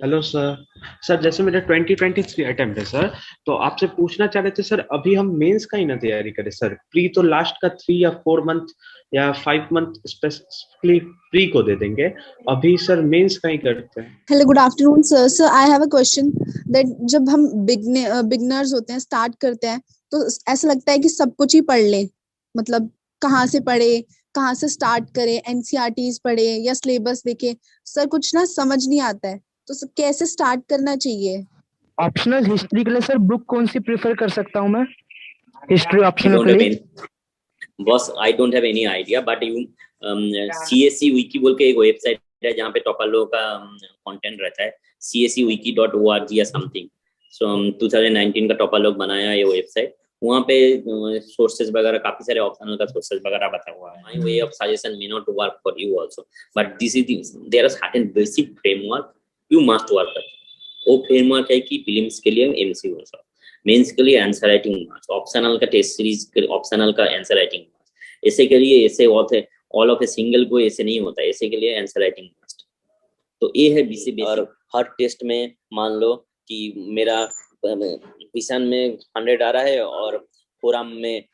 Hello sir. Sir जैसे मेरा 2023 attempt है सर, तो आपसे पूछना चाह रहे थे सर, अभी हम मेंस का ही ना तैयारी करें सर। प्री तो लास्ट का 3 या 4 मंथ या 5 मंथ स्पेसिफिकली प्री को दे देंगे। अभी सर मेंस का ही करते हैं। Hello, good afternoon sir. Sir I have a question that जब हम बिगनर्स होते हैं, स्टार्ट करते हैं, तो ऐसा लगता है कि सब कुछ ही पढ़ लें। मतलब कहाँ से पढ़े, कहाँ से स्टार्ट करें, एनसीईआरटीज पढ़े या सिलेबस देखे। सर कुछ ना समझ नहीं आता है, तो सर कैसे स्टार्ट करना चाहिए? ऑप्शनल हिस्ट्री के लिए सर बुक कौन सी प्रेफर कर सकता हूँ मैं हिस्ट्री I ऑप्शनल don't के have लिए? any boss. I don't have any idea. But you CSC wiki बोल के एक वेबसाइट है जहाँ पे टॉपर लोगों का कंटेंट रहता है, cscwiki.org या समथिंग। सो 2019 का टॉपर लोग बनाया ये वेबसाइट। वहाँ पे सोर्सेज वगैरह काफी सारे ऑप्शनल का सोर्सेज वगैरह बता हुआ है। My way of suggestion may not work for you also, but this is there are certain basic framework you must work. वो फ्रेमवर्क है कि फिल्म्स के लिए एमसीक्यू, मेंस के लिए आंसर राइटिंग मार्क्स, ऑप्शनल का टेस्ट सीरीज के optional का आंसर राइटिंग मार्क्स। ऐसे के लिए ऐसे ऑल ऑफ ए सिंगल को ऐसे नहीं होता, ऐसे के लिए आंसर राइटिंग मार्क्स। तो ये है बीसी। और हर टेस्ट में मान लो कि मेरा विषन में 100 आ रहा है और फोरम में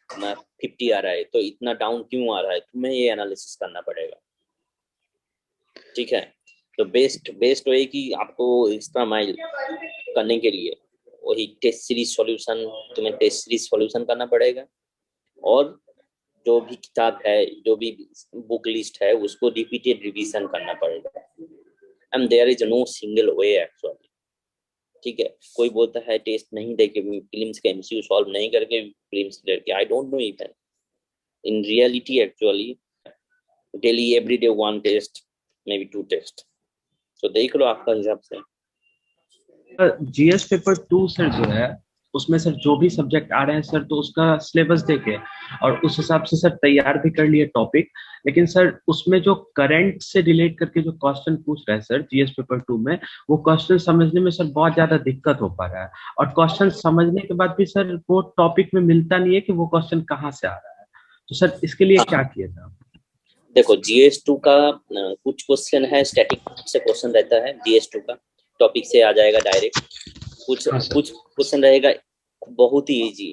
50 आ रहा है, तो इतना डाउन क्यों आ रहा है, तुम्हें ये एनालिसिस करना पड़ेगा। ठीक है, तो बेस्ट वही कि आपको एक्स्ट्रा माइल करने के लिए वही टेस्ट सीरीज सॉल्यूशन, तुम्हें टेस्ट सीरीज सॉल्यूशन करना पड़ेगा। और जो भी किताब है, जो भी बुक लिस्ट है, उसको रिपीटेड रिवीजन करना पड़ेगा। And there is no single way actually. ठीक है, कोई बोलता है टेस्ट नहीं देके फिल्म्स के एमसीक्यू सॉल्व नहीं करके फिल्म्स क्लियर किया। I don't know even in reality actually daily everyday 1 test, may be 2 test. तो देख लो आपका हिसाब से। जीएस पेपर 2 सर जो है, उसमें सर जो भी सब्जेक्ट आ रहे हैं सर, तो उसका सिलेबस देके और उस हिसाब से सर तैयार भी कर लिए टॉपिक। लेकिन सर उसमें जो करंट से रिलेट करके जो क्वेश्चन पूछ रहे हैं सर जीएस पेपर 2 में, वो क्वेश्चन समझने में सर बहुत ज्यादा दिक्कत हो पा रहा है। और क्वेश्चन समझने के बाद भी सर वो टॉपिक में मिलता नहीं है कि वो क्वेश्चन कहाँ से आ रहा है। तो सर इसके लिए क्या किया था? देखो, जीएस 2 का कुछ क्वेश्चन है स्टैटिक से क्वेश्चन रहता है। जीएस 2 का टॉपिक से आ जाएगा डायरेक्ट। कुछ क्वेश्चन रहेगा बहुत ही इजी,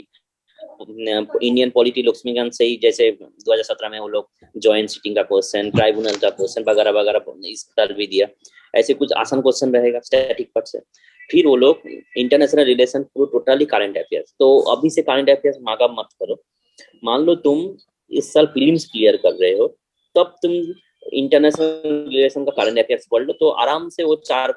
इंडियन पॉलिटी लक्ष्मीकांत से ही, जैसे 2017 में वो लोग जॉइंट सिटिंग का क्वेश्चन, ट्राइब्यूनल का क्वेश्चन वगैरह वगैरह इस तरह भी दिया। ऐसे कुछ आसान क्वेश्चन रहेगा स्टैटिक पार्ट से। फिर वो लोग इंटरनेशनल रिलेशन पूरा टोटली करंट अफेयर्स। तो अभी से करंट अफेयर्स मांगा मत करो। मान लो तुम इस साल प्रीलिम्स क्लियर कर रहे हो, तब तुम इंटरनेशनल रिलेशन का करंट अफेयर्स पढ़ लो, तो आराम से वो 4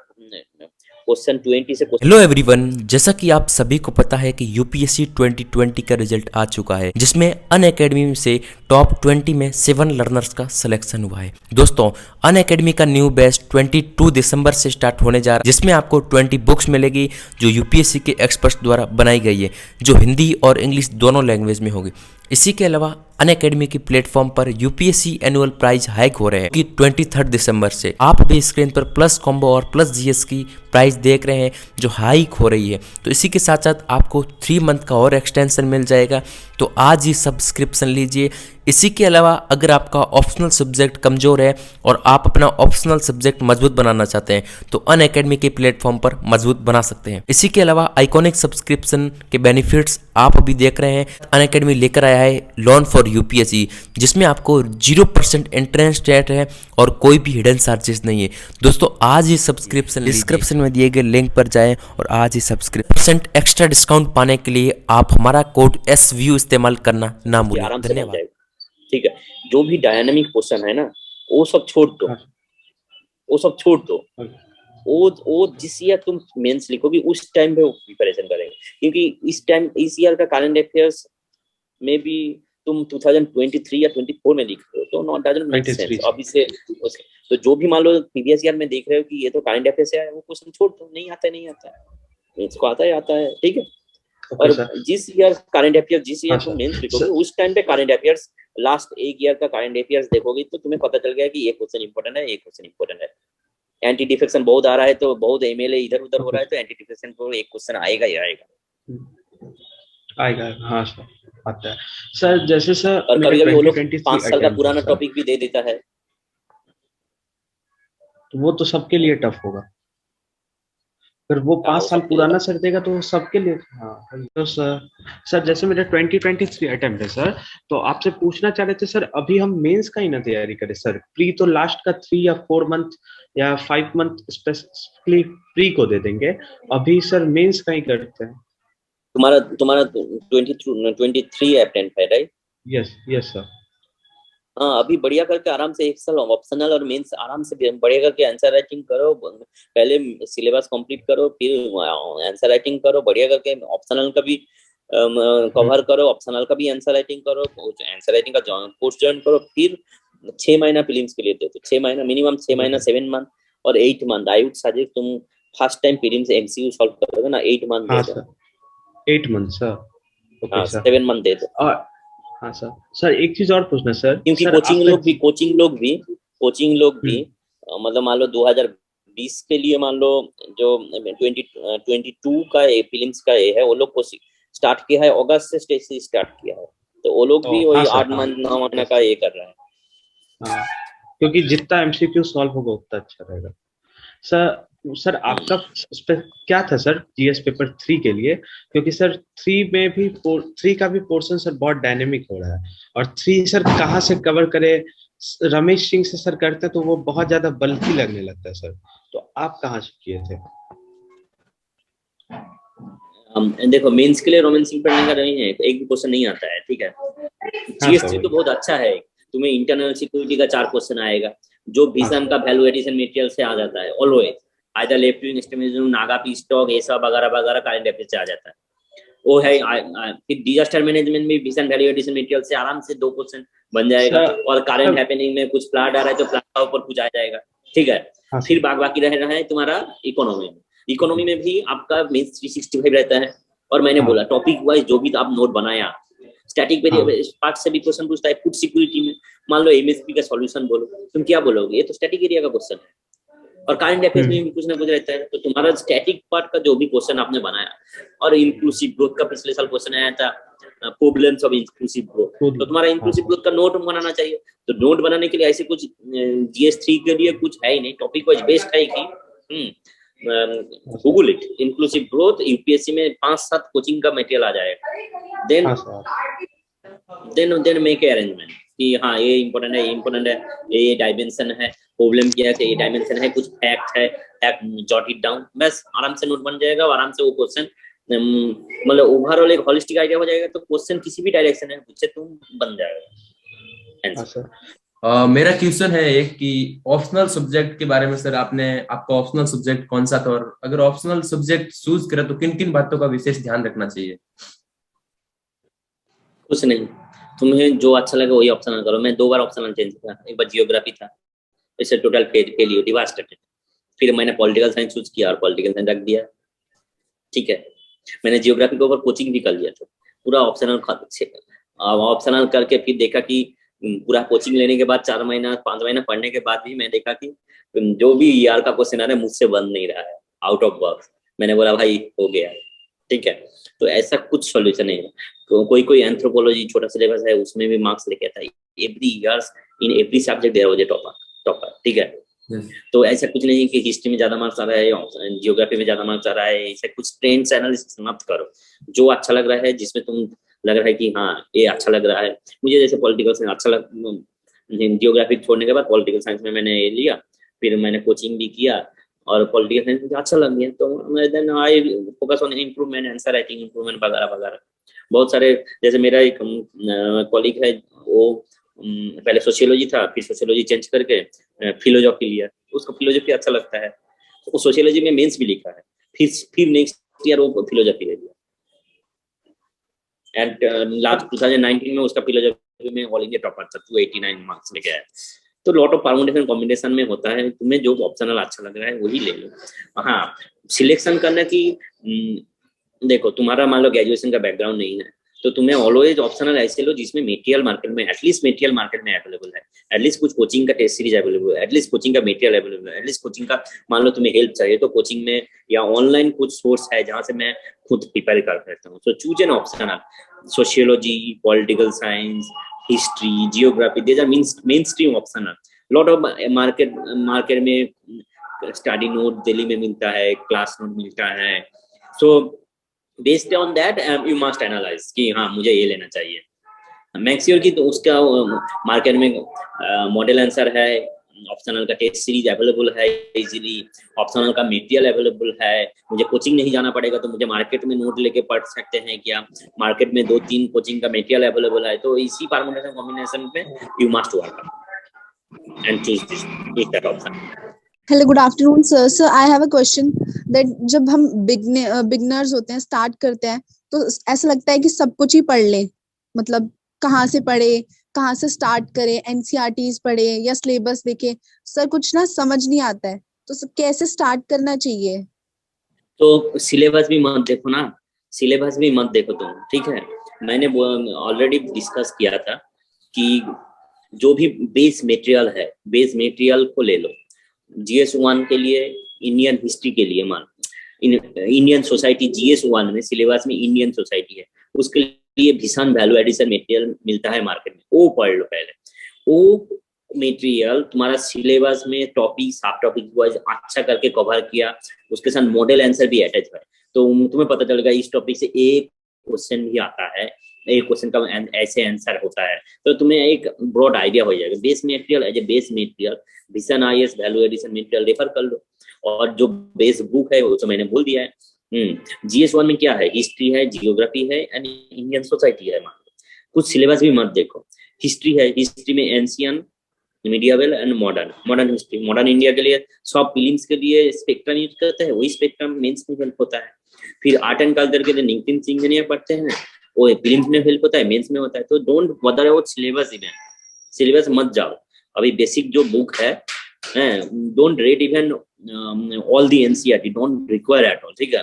क्वेश्चन 20 से। हेलो एवरीवन, जैसा कि आप सभी को पता है कि यूपीएससी 2020 का रिजल्ट आ चुका है, जिसमें अनअकैडमी से टॉप 20 में 7 लर्नर्स का सिलेक्शन हुआ है। दोस्तों, अनअकैडमी का न्यू बैच 22 दिसंबर से स्टार्ट होने जा रहा है, जिसमें आपको 20 बुक्स मिलेगी जो यूपीएससी के एक्सपर्ट्स द्वारा बनाई गई है, जो हिंदी और इंग्लिश दोनों लैंग्वेज में होगी। इसी के अलावा अनअकैडमी की प्लेटफॉर्म पर यूपीएससी एनुअल प्राइज हाइक हो रहे हैं कि 23 दिसंबर से। आप भी स्क्रीन पर प्लस कॉम्बो और प्लस जीएस की प्राइस देख रहे हैं जो हाइक हो रही है। तो इसी के साथ साथ आपको 3 मंथ का और एक्सटेंशन मिल जाएगा, तो आज ही सब्सक्रिप्शन लीजिए। इसी के अलावा अगर आपका ऑप्शनल सब्जेक्ट कमज़ोर है और आप अपना ऑप्शनल सब्जेक्ट मजबूत बनाना चाहते हैं, तो अनअकैडमी के प्लेटफॉर्म पर मजबूत बना सकते हैं। इसी के अलावा आइकॉनिक सब्सक्रिप्शन के बेनिफिट्स आप अभी देख रहे हैं। अनअकैडमी लेकर आया है लोन फॉर यूपीएससी, जिसमें आपको 0% इंटरेस्ट रेट है और कोई भी हिडन चार्जेस नहीं है। दोस्तों, आज ही सब्सक्रिप्शन डिस्क्रिप्शन में दिए गए लिंक पर जाएं और आज ही सब्सक्रिप्शन एक्स्ट्रा डिस्काउंट पाने के लिए आप हमारा कोड SVU इस्तेमाल करना ना भूलें। धन्यवाद। ठीक है, जो भी डायनामिक क्वेश्चन है ना, वो सब छोड़ दो, वो सब छोड़ दो। वो जिस ईयर तुम मेंस लिखोगे उस टाइम पे वो प्रिपरेशन करेंगे, क्योंकि इस ईयर का करंट अफेयर्स में भी तुम 2023 या 24 में लिख रहे हो, तो नॉट डजंट मेक सेंस अभी से। तो जो भी मान लो प्रीवियस ईयर में देख रहे हो कि ये तो करंट अफेयर्स से आया, वो क्वेश्चन छोड़ दो। नहीं आता है, नहीं आता है, इसको आता है, ठीक है। और जिस ईयर करंट अफेयर्स, जिस ईयर तुम मेंस लिखोगे उस टाइम पे करंट अफेयर्स, लास्ट एक ईयर का करंट अफेयर्स देखोगे तो तुम्हें पता चल गया कि ये क्वेश्चन इंपॉर्टेंट है, ये क्वेश्चन इंपॉर्टेंट है। एंटी डिफेक्शन बहुत आ रहा है, तो बहुत एमएलए इधर उधर हो रहा है, तो एंटी डिफेक्शन को एक क्वेश्चन आएगा ही आएगा। हाँ सर, आता है सर। जैसे सर, और कभी कभी वो लोग 5 साल का पुराना टॉपिक भी दे देता है, तो वो तो सबके लिए टफ होगा। अगर वो हाँ, 5 वो साल सबके लिए पुराना सर देगा तो वो सबके लिए। हाँ तो सर जैसे मेरा 2023 अटेम्प्ट है सर, तो आपसे पूछना चाह रहे थे सर, अभी हम मेंस का ही ना तैयारी करें सर? प्री तो लास्ट का 3 या 4 मंथ या 5 मंथ स्पेसिफिकली प्री को दे देंगे, अभी सर मेंस का ही करते हैं। तुम्हारा तुम्हारा 23 अटेम्प्ट है, राइट? Yes yes sir. हाँ, अभी बढ़िया करके आराम से एक साल ऑप्शनल और मेंस आराम से बढ़िया करके आंसर राइटिंग करो। पहले सिलेबस कंप्लीट करो, फिर आंसर राइटिंग करो, बढ़िया करके ऑप्शनल का भी कवर करो, ऑप्शनल का भी आंसर राइटिंग करो, आंसर राइटिंग का कोर्स ज्वाइन करो, फिर 6 महीना प्रीलिम्स के लिए दे दो। 6 महीना मिनिमम, 6 महीना, 7 मंथ और 8 मंथ। आई वुड सजेस्ट तुम first time prelims MCQ solve करोगे ना, 8 मंथ हाँ दे दो। Sir 8 month sir. ओके हाँ, सर। 7 मंथ दे दो। और हाँ सर एक चीज और पूछना सर। क्योंकि सर कोचिंग आपका लोग भी मतलब मान लो 2020 के लिए मान लो जो 2022 का प्रीलिम्स का ये है, वो लोग को स्टार्ट किया है, अगस्त से स्टार्ट किया है, तो वो लोग भी हाँ वही सर 8 हाँ मंथ 9 महीने का ये कर रहा है। हाँ, क्योंकि जितना एमसीक्यू सॉल्व होगा उतना अच्छा रहेगा सर। आपका क्या था सर जीएस पेपर 3 के लिए? क्योंकि सर 3 में भी 3 का भी पोर्शन सर बहुत डायनेमिक हो रहा है, और 3 सर कहाँ से कवर करे? रमेश सिंह से सर करते तो वो बहुत ज्यादा बल्कि लगने लगता है सर, तो आप कहाँ से किए थे? देखो, मेंस के लिए रोमांसिंग पढ़ने का नहीं है, एक भी क्वेश्चन नहीं आता है, ठीक है। हाँ सर जीएस3 तो बहुत अच्छा है, तुम्हें इंटरनल सिक्योरिटी का 4 क्वेश्चन आएगा, जो विजन का वैल्यू एडिशन मटेरियल से आ जाता है always. Either left wing extremism, Naga P stock, ये सब वगैरह वगैरह करंट अफेयर्स से आ जाता है, वो है। फिर डिजास्टर मैनेजमेंट में विजन वैल्यू एडिशन मटेरियल से आराम से 2 क्वेश्चन बन जाएगा, और करंट हैपनिंग में कुछ फ्लड आ रहा है तो फ्लड का ऊपर कुछ आ जाएगा, ठीक है। फिर बाकी रह रहा है तुम्हारा इकोनॉमी में भी आपका मीन्स 365 रहता है। और मैंने बोला टॉपिक वाइज जो भी आप नोट बनाया, स्टैटिक पार्ट से भी क्वेश्चन पूछता है। फूड सिक्योरिटी में मान लो एमएसपी का सॉल्यूशन बोलो, तुम क्या बोलोगे? ये तो स्टैटिक एरिया का क्वेश्चन है। और करंट अफेयर्स में भी कुछ ना कुछ रहता है, तो तुम्हारा स्टैटिक पार्ट का जो भी क्वेश्चन आपने बनाया, और इंक्लूसिव ग्रोथ का पिछले साल क्वेश्चन आया था, प्रॉब्लम्स ऑफ इंक्लूसिव ग्रोथ, तो तुम्हारा इंक्लूसिव ग्रोथ का नोट बनाना चाहिए। तो नोट बनाने के लिए ऐसे कुछ जीएस3 के लिए कुछ है ही नहीं, टॉपिक वाइज बेस्ट है कि Google it, inclusive growth. UPSC में 5-7 कोचिंग का मटेरियल आ जाएगा, देन मेक ए अरेंजमेंट कि हाँ ये इम्पोर्टेंट है, ये इम्पोर्टेंट है, ये डायमेंशन है, प्रॉब्लम क्या है, ये डायमेंशन है, कुछ फैक्ट है, फैक्ट जॉट इट डाउन, बस आराम से नोट बन जाएगा, और आराम से वो क्वेश्चन मतलब ओवरऑल एक होलिस्टिक आइडिया हो जाएगा, तो क्वेश्चन किसी भी डायरेक्शन है उससे तुम बन जाएगा। मेरा क्वेश्चन है एक कि ऑप्शनल सब्जेक्ट के बारे में सर, आपका ऑप्शनल सब्जेक्ट कौन सा था, और अगर ऑप्शनल सब्जेक्ट चूज करें तो किन किन बातों का विशेष ध्यान रखना चाहिए? कुछ नहीं, तुम्हें जो अच्छा लगे वही ऑप्शनल करो। मैं 2 बार ऑप्शनल चेंज किया, एक बार जियोग्राफी था, इससे टोटल फेलियर डिवास्टेटेड। फिर मैंने पॉलिटिकल साइंस चूज किया और पॉलिटिकल साइंस रख दिया, ठीक है। मैंने जियोग्राफी के ऊपर कोचिंग भी कर लिया था, पूरा ऑप्शनल करके फिर देखा कि पूरा कोचिंग लेने के बाद 4 महीना 5 महीना पढ़ने के बाद भी मैं देखा कि जो भी ईआर का क्वेश्चन आ रहा है मुझसे बन नहीं रहा है, आउट ऑफ बॉक्स। मैंने बोला भाई हो गया, ठीक है। तो ऐसा कुछ सॉल्यूशन नहीं है। कोई एंथ्रोपोलॉजी छोटा सिलेबस है, उसमें भी मार्क्स लेके आता है every years, in every subject there was a topper, ठीक है। तो ऐसा कुछ नहीं कि हिस्ट्री में ज्यादा मार्क्स आ रहा है, जियोग्राफी में ज्यादा मार्क्स आ रहा है, ऐसा कुछ ट्रेंड्स एनालिसिस मत करो। जो अच्छा लग रहा है, जिसमें तुम लग रहा है कि हाँ ये अच्छा लग रहा है, मुझे जैसे पॉलिटिकल साइंस अच्छा लग, जियोग्राफी छोड़ने के बाद पॉलिटिकल साइंस में मैंने ये लिया, फिर मैंने कोचिंग भी किया और पॉलिटिकल साइंस मुझे अच्छा लग गया, तो then I focus on improvement, answer writing improvement वगैरह वगैरह। बहुत सारे, जैसे मेरा एक कॉलीग है, वो पहले सोशियोलॉजी था, फिर सोशियोलॉजी चेंज करके फिलोसॉफी लिया, उसको फिलोसॉफी अच्छा लगता है, वो सोशियोलॉजी में मेंस भी लिखा है, फिर नेक्स्ट ईयर वो फिलोसॉफी ले लिया, एंड लास्ट 2019 में उसका फिलोसॉफी में ऑल इंडिया टॉपर था, 289 मार्क्स लेके आया। तो लॉट ऑफ परमुटेशन कॉम्बिनेशन में होता है, तुम्हें जो ऑप्शनल अच्छा लग रहा है वही ले लो। हाँ, सिलेक्शन करना कि देखो तुम्हारा मान लो ग्रेजुएशन का बैकग्राउंड नहीं है, तो तुम्हें ऑलवेज ऑप्शनल ऐसे लो जिसमें मेटेरियल मार्केट में अवेलेबल है, एटलीस्ट कुछ कोचिंग का टेस्ट सीरीज अवेलेबल है, एटलीस्ट कोचिंग का मेटेरियल अवेलेबल है, एटलीस्ट कोचिंग का मान लो तुम्हें हेल्प चाहिए तो कोचिंग में या ऑनलाइन कुछ सोर्स है जहां से मैं खुद प्रिपेयर कर सकता हूँ। So choose an optional, sociology, political science, history, geography, these are main stream optional. Lot of market में स्टडी नोट दिल्ली में मिलता है, क्लास नोट मिलता है। So based on that you must analyse कि हाँ मुझे ये लेना चाहिए। मैक्सियोर की तो उसका मार्केट में मॉडल आंसर है, ऑप्शनल का टेस्ट सीरीज अवेलेबल है इजीली, ऑप्शनल का मटेरियल अवेलेबल है, मुझे कोचिंग नहीं जाना पड़ेगा तो मुझे मार्केट में नोट लेके पढ़ सकते हैं क्या, मार्केट में 2-3 कोचिंग का मटेरियल अवेलेबल है। तो इसी परमुटेशन कॉम्बिनेशन पे you must work and choose this that option. Hello, good afternoon sir. Sir I have a question that जब हम बिगनर्स होते हैं, स्टार्ट करते हैं, तो ऐसा लगता है कि सब कुछ ही पढ़ लें, मतलब कहाँ से पढ़े, कहाँ से स्टार्ट करें, एनसीईआरटीज पढ़े या सिलेबस देखे। सर कुछ ना समझ नहीं आता है, तो कैसे स्टार्ट करना चाहिए? तो सिलेबस भी मत देखो ना, सिलेबस भी मत देखो तुम, ठीक है। मैंने ऑलरेडी डिस्कस किया था कि जो भी बेस मटेरियल है, बेस मटेरियल को ले लो। GS1 के लिए, इंडियन हिस्ट्री के लिए मान इंडियन सोसाइटी GS1 में सिलेबस में इंडियन सोसाइटी है, उसके लिए भीषण वैल्यू एडिशन मटेरियल मिलता है मार्केट में, वो पढ़ लो पहले। वो मटेरियल तुम्हारा सिलेबस में टॉपिक सब टॉपिक वाइज अच्छा करके कवर किया, उसके साथ मॉडल आंसर भी अटैच है, तो तुम्हें पता चलेगा इस टॉपिक से एक क्वेश्चन भी आता है, एक क्वेश्चन का ऐसे आंसर होता है, तो तुम्हें एक ब्रॉड आइडिया हो जाएगा। Base material as a base material भीषण IAS value addition material refer कर लो। और जो बेस बुक है वो तो मैंने बोल दिया है। GS1 में क्या है, हिस्ट्री है, जियोग्राफी है एंड इंडियन सोसाइटी है। मान लो कुछ सिलेबस भी मत देखो, हिस्ट्री है, हिस्ट्री में ancient, medieval and modern history. Modern India के लिए सब प्रीलिम्स के लिए स्पेक्ट्रम यूज करते हैं, वही स्पेक्ट्रम मेंस में हेल्प होता है। फिर आर्ट एंड कल्चर के लिए नितिन सिंह पढ़ते हैं, वो प्रीलिम्स में हेल्प होता है, मेंस में होता है। तो don't bother about syllabus, even syllabus मत जाओ। अभी बेसिक जो बुक है, don't read even all the NCERT, don't require at all, ठीक है।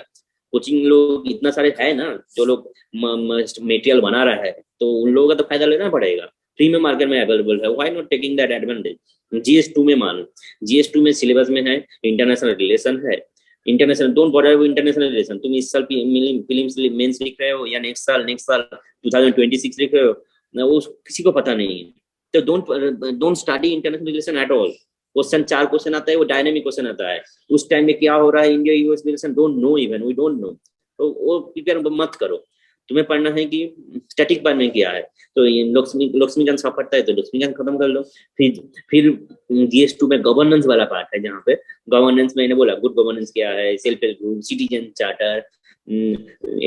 कोचिंग लोग इतना सारे है ना, जो लोग मटेरियल बना रहा है, तो उन लोगों का तो फायदा लेना पड़ेगा, फ्री में मार्केट में अवेलेबल है, why not taking that advantage. GS2 में मान लो, GS2 में सिलेबस में है इंटरनेशनल रिलेशन है, international, don't bother with international relation. तुम इस साल फिल्म्स मेंस लिख रहे हो या नेक्स्ट साल 2026 लिख रहे हो ना, वो किसी को पता नहीं है। तो don't study international relation at all. Question 4 question आता है, वो डायनेमिक क्वेश्चन आता है, उस टाइम में क्या हो रहा है India US relation, don't know, even we don't know. तो वो प्रिपेयर मत करो, तुम्हें पढ़ना है कि स्टैटिक बार में क्या है। तो लक्ष्मीकांत सब पढ़ता है तो लक्ष्मीकांत खत्म कर लो। फिर GS2 में गवर्नेंस वाला पार्ट है, जहाँ पे गवर्नेंस मैंने बोला गुड गवर्नेंस क्या है, self help group, citizen charter,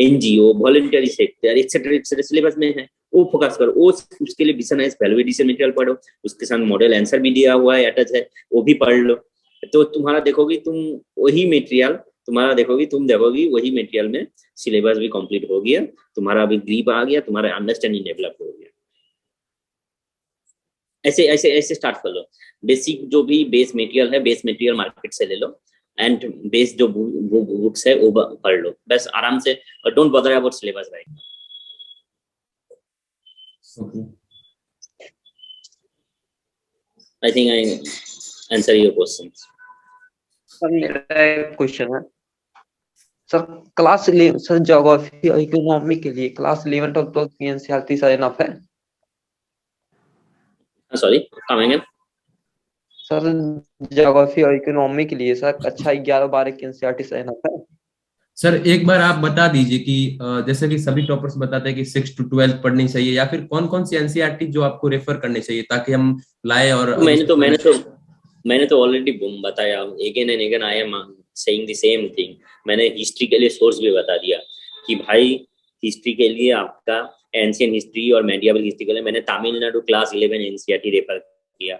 NGO, voluntary sector etcetera syllabus में है, वो फोकस करो। वो उसके लिए बिजनेस वैल्यू एडिशन मटेरियल पढ़ो, उसके साथ मॉडल आंसर भी दिया हुआ है, अटैच है, वो भी पढ़ लो। तो तुम्हारा देखोगी तुम वही मटेरियल, तुम देखोगी वही मटेरियल में सिलेबस भी कंप्लीट हो गया, तुम्हारा अभी ग्रिप आ गया, तुम्हारा अंडरस्टैंडिंग डेवलप हो गया। ऐसे ऐसे ऐसे स्टार्ट कर लो। बेसिक जो भी बेस मटेरियल है, बेस मटेरियल मार्केट से ले लो, एंड बेस जो बुक्स है वो पढ़ लो, बस आराम से, और don't bother about syllabus right. Okay. I think I answer your questions. Sir मेरा एक क्वेश्चन है सर, सर ज्योग्राफी और इकोनॉमी के लिए क्लास 11 और 12 की एनसीईआरटी सर इनफ है? Sorry, come again. Sir geography और इकोनॉमी के लिए सर अच्छा 11-12 की एनसीईआरटी सर इनफ है? सर एक बार आप बता दीजिए कि जैसे कि सभी टॉपर्स बताते हैं कि 6 to 12 पढ़नी चाहिए, या फिर कौन कौन सी एनसीईआरटी जो आपको रेफर करनी चाहिए ताकि हम लाए। और मैंने तो ऑलरेडी बताया, again and again I am saying the same thing. मैंने हिस्ट्री के लिए सोर्स भी बता दिया कि भाई हिस्ट्री के लिए आपका एंशियंट हिस्ट्री और मेडिएवल हिस्ट्री के लिए मैंने तमिलनाडु क्लास 11 एनसीईआरटी रेफर किया,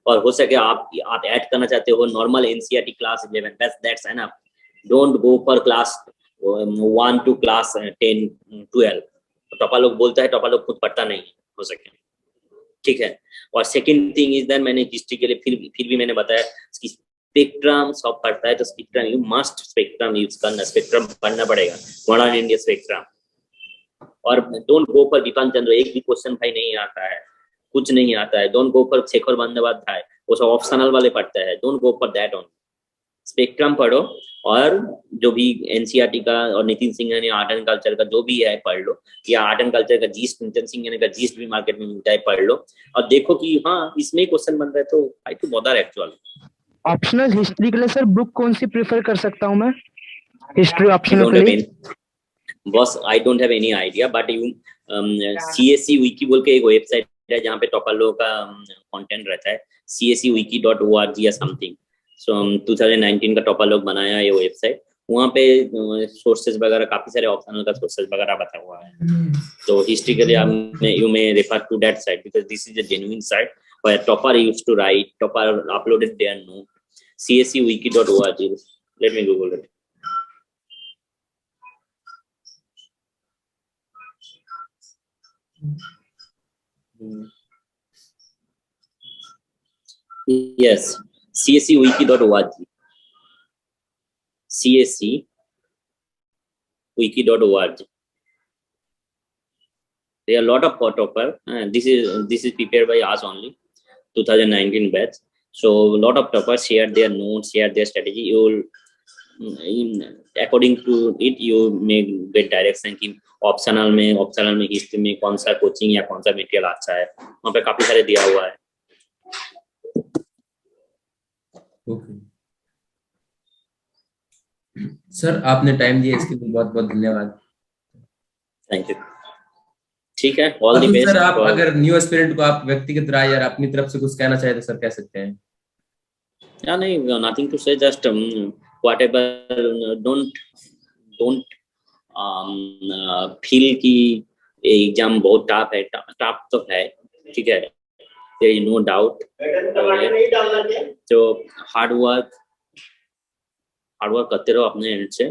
और हो सके आप ऐड करना चाहते हो normal NCERT class 11, that's enough. Don't go for class 1 to class 10, 12। टॉपा लोग बोलता है, टॉपा लोग खुद पढ़ता नहीं है, हो सके, ठीक है। और सेकंड थिंग इज दैट मैंने हिस्ट्री के लिए फिर भी मैंने बताया कि स्पेक्ट्रम सब पढ़ता है, तो spectrum you must spectrum use करना, स्पेक्ट्रम पढ़ना पड़ेगा, मॉडर्न इंडिया स्पेक्ट्रम। और don't go for Bipin Chandra, एक भी क्वेश्चन भाई नहीं आता है, कुछ नहीं आता है। Don't go for Shekhar Bandyopadhyay, वो सब ऑप्शनल वाले पढ़ते हैं, don't go for that on. Spectrum पढ़ो, और जो भी एनसीईआरटी का और नितिन सिंह ने आर्ट एंड कल्चर का जो भी है पढ़ लो, या आर्ट एंड कल्चर का जीस्ट, नितिन सिंह का जीस्ट भी मार्केट में मिलता है, पढ़ लो और देखो कि हाँ इसमें क्वेश्चन बन रहा है, तो I to bother actual. Optional history के लिए सर बुक कौन सी प्रेफर कर सकता हूँ मैं? हिस्ट्री I ऑप्शनल don't के have लिए any, boss I don't have any idea but you CSE wiki बोल के एक वेबसाइट है जहाँ पे टॉपर लोगों का कंटेंट रहता है, csewiki.org या समथिंग। सो 2019 का टॉपर लोग बनाया ये वेबसाइट, वहाँ पे सोर्सेज वगैरह काफी सारे ऑप्शनल का सोर्सेज वगैरह बता हुआ है। तो हिस्ट्री के लिए you may refer to that site because this is a genuine site where topper used to write, topper uploaded their note, csewiki.org. Let me Google it. Yes, csewiki.org. csewiki.org. There are a lot of topper. This is prepared by us only, 2019 batch. So a lot of toppers share their notes, share their strategy. You will, according to it, you may get direction कि optional में history में कौन सा coaching या कौन सा material अच्छा है, वहाँ पे काफी सारे दिया हुआ है। ओके सर, आपने टाइम दिया इसके लिए बहुत बहुत धन्यवाद। Thank you. ठीक है, ऑल द बेस्ट। सर आप अगर न्यू एस्पिरेंट को आप व्यक्तिगत राय या अपनी तरफ से कुछ कहना चाहे तो सर कह सकते हैं। या नहीं, नथिंग टू से, जस्ट व्हाटएवर, डोंट फील कि एग्जाम बहुत टफ है, टफ तो है, ठीक है, देयर इज नो डाउट। तो हार्ड वर्क करते रहो अपने एंड से,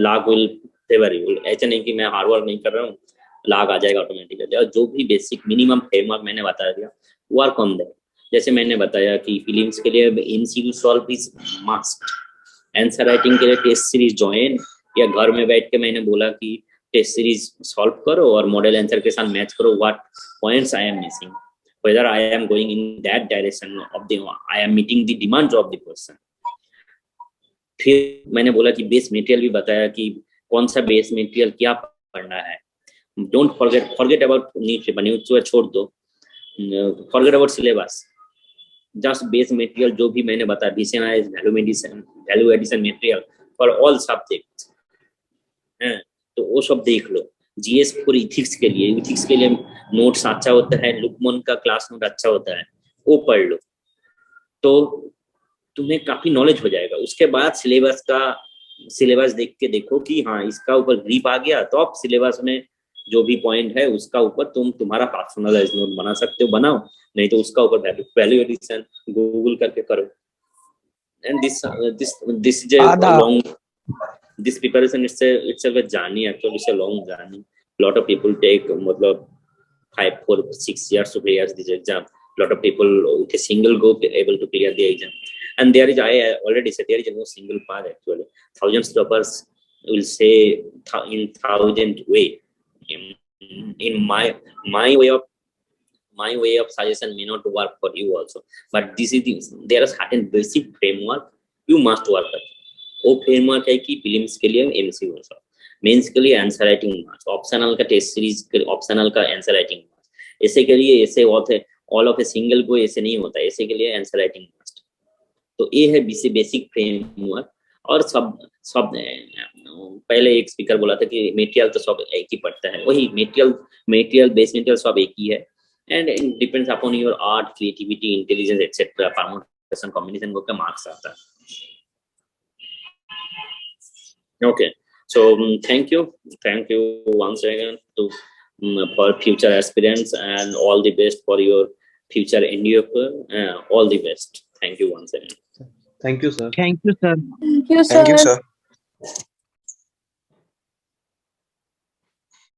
लाग विल फेवर यू। ऐसा नहीं कि मैं हार्ड वर्क नहीं कर रहा हूँ, लाग आ जाएगा ऑटोमेटिकली। और जो भी बेसिक मिनिमम फ्रेमवर्क मैंने बता दिया, वर्क ऑन दैट। जैसे मैंने बताया कि फिलिम्स के लिए MCQ solve is must, answer writing के लिए टेस्ट सीरीज ज्वाइन, या घर में बैठ के मैंने बोला कि टेस्ट सीरीज सॉल्व करो और मॉडल आंसर के साथ मैच करो, what points I am missing, whether I am going in that direction of the, I am meeting the demands of the person. फिर मैंने बोला कि बेस मटेरियल भी बताया कि कौन सा बेस मटेरियल क्या पढ़ना है। डोंट फॉरगेट अबाउट न्यूज़पेपर छोड़ दो, forget about syllabus, just base material जो भी मैंने बताया, DCNIS value addition material for all subjects हैं, तो वो सब देख लो। GS फॉर इथिक्स के लिए नोट्स अच्छा होता है, लुकमन का क्लास नोट अच्छा होता है, वो पढ़ लो तो तुम्हें काफी नॉलेज हो जाएगा। उसके बाद सिलेबस देख के देखो कि हाँ इसका ऊपर ग्रिप आ गया, तो आप सिलेबस में जो भी पॉइंट है उसका ऊपर तुम्हारा पर्सनलाइज नोट बना सकते हो, बनाओ, नहीं तो उसका ऊपर वैल्यू एडिशन गूगल करके करो। And this is a long, this preparation itself a journey, actually it's a long journey. Lot of people take मतलब 5, 4, 6 years to clear this exam. Lot of people with a single go able to clear the exam, and there is, I already said, there is no single path actually. Thousands of toppers will say in thousand way. In my way of suggestion may not work for you also, but this is there are certain basic framework you must work on. वो framework है कि films के लिए MCQ solve, mains के लिए answer writing marks, optional का test series, optional का answer writing marks, ऐसे के लिए ऐसे होते, ऑल ऑफ ए सिंगल को ऐसे नहीं होता, ऐसे के लिए आंसर राइटिंग मार्क्स। तो ये है बेसिक फ्रेमवर्क। और सब पहले एक स्पीकर बोला था कि मटेरियल तो सब एक ही पढ़ता है, वही मटेरियल बेस मटेरियल सब एक ही है, and it depends upon your art, creativity, intelligence etcetera, permutation, combination को क्या मार्क्स आता है। Okay, so thank you once again to for future aspirants, and all the best for your future endeavor. All the best. Thank you once again. Thank you, sir. Thank you sir. Thank you, Thank you, sir. sir.